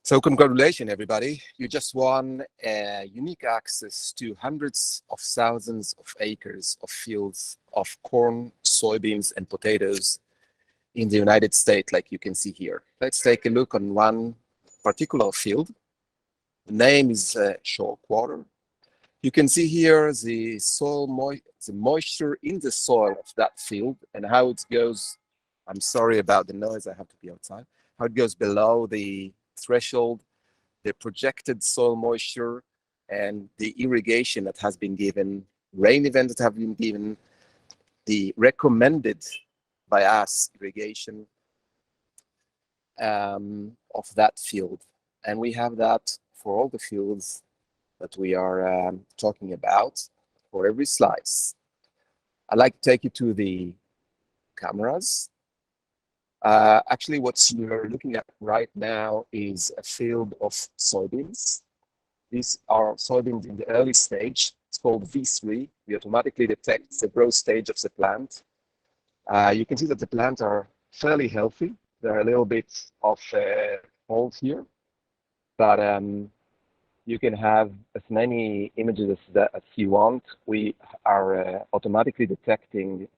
So congratulations, everybody. You just won unique access to hundreds of thousands of acres of fields of corn, soybeans, and potatoes in the United States, like you can see here. Let's take a look on one particular field. The name is Shore Quarter. You can see here the the moisture in the soil of that field and how it goes. I'm sorry about the noise, I have to be outside. How it goes below the threshold, the projected soil moisture, and the irrigation that has been given, rain events that have been given, the recommended by us irrigation of that field. And we have that for all the fields that we are talking about for every slice. I'd like to take you to the cameras. Actually, what you're looking at right now is a field of soybeans. These are soybeans in the early stage. It's called V3. We automatically detect the growth stage of the plant. You can see that the plants are fairly healthy. There are a little bit of holes here, but you can have as many images as you want. We are automatically detecting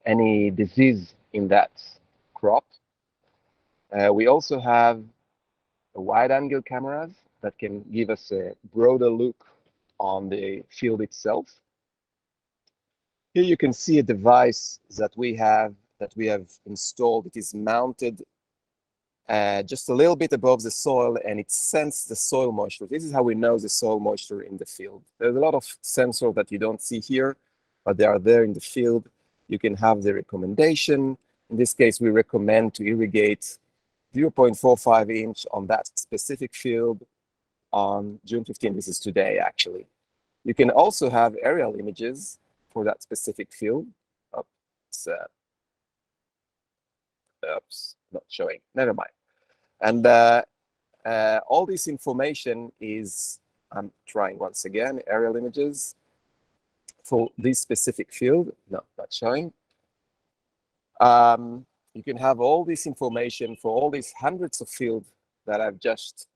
any disease in that crop. We also have wide-angle cameras that can give us a broader look on the field itself. Here you can see a device that we have installed. It is mounted just a little bit above the soil, and it senses the soil moisture. This is how we know the soil moisture in the field. There's a lot of sensors that you don't see here, but they are there in the field. You can have the recommendation. In this case, we recommend to irrigate 0.45 inch on that specific field on June 15. This is today, actually. You can also have aerial images for that specific field. Oops, not showing. Never mind. And all this information is, I'm trying once again, aerial images for this specific field. No, not showing. You can have all this information for all these hundreds of fields that I've just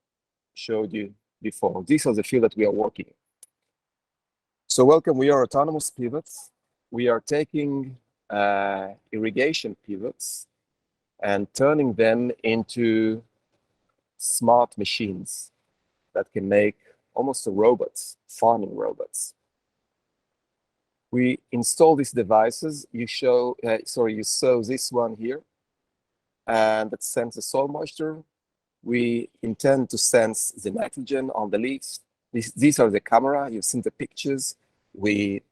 showed you before. These are the fields that we are working. So welcome, we are autonomous pivots. We are taking irrigation pivots and turning them into smart machines that can make almost robots, farming robots. We install these devices. You saw this one here, and that senses soil moisture. We intend to sense the nitrogen on the leaves. These are the camera. You've seen the pictures. We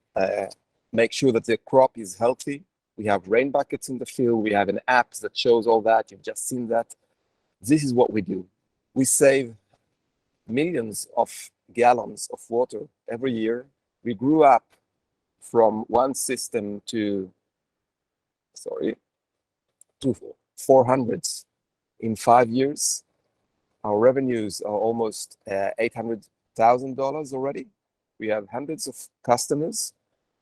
make sure that the crop is healthy. We have rain buckets in the field. We have an app that shows all that. You've just seen that. This is what we do. We save millions of gallons of water every year. We grew up from one system to 400s in 5 years. Our revenues are almost $800,000 already. We have hundreds of customers.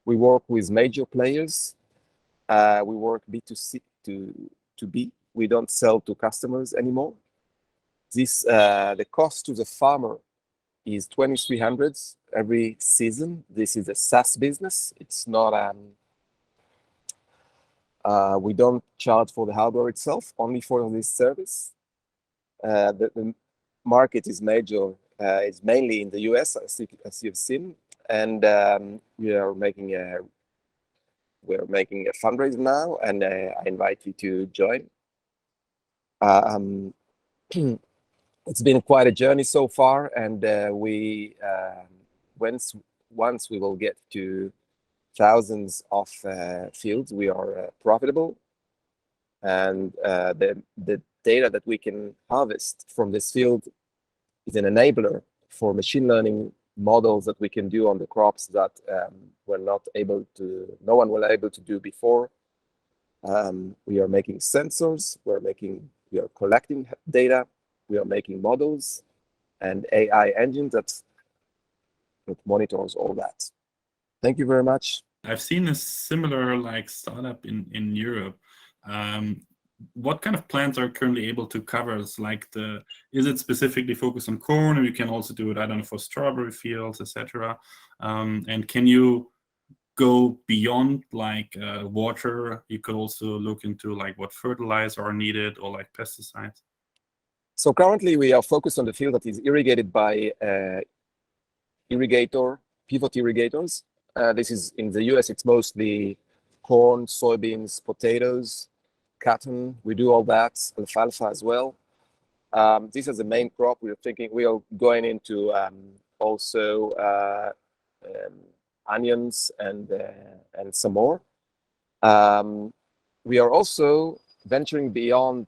We work with major players. We work B2C to B. We don't sell to customers anymore. The cost to the farmer is $2,300 every season. This is a SaaS business. It's not we don't charge for the hardware itself, only for this service. The market is major. It's mainly in the US, as you've seen, and we're making a fundraiser now, and I invite you to join. It's been quite a journey so far, and once we will get to thousands of fields, we are profitable, and the data that we can harvest from this field is an enabler for machine learning models that we can do on the crops that no one was able to do before. We are making sensors. We are collecting data. We are making models and AI engines that monitors all that. Thank you very much. I've seen a similar startup in Europe. what kind of plants are currently able to cover? Is it specifically focused on corn, or you can also do it, I don't know, for strawberry fields, etc. And can you go beyond water? You could also look into what fertilizer are needed, or pesticides. So currently we are focused on the field that is irrigated by pivot irrigators. This is in the US, it's mostly corn, soybeans, potatoes, cotton. We do all that, alfalfa as well. This is the main crop. We are going into also onions and some more. We are also venturing beyond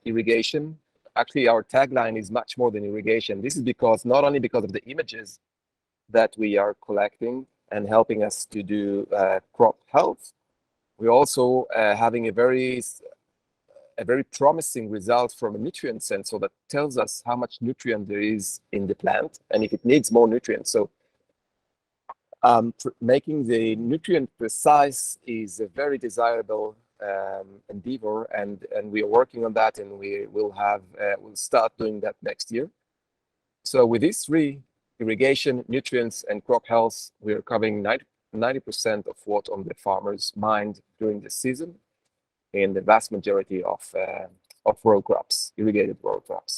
irrigation. Actually, our tagline is much more than irrigation. This is not only because of the images that we are collecting and helping us to do crop health, we're also having a very promising result from a nutrient sensor that tells us how much nutrient there is in the plant and if it needs more nutrients. So making the nutrient precise is a very desirable endeavor, and we are working on that, and we'll start doing that next year. So with these three, irrigation, nutrients, and crop health, we are covering 90% of what on the farmer's mind during the season in the vast majority of row crops, irrigated row crops.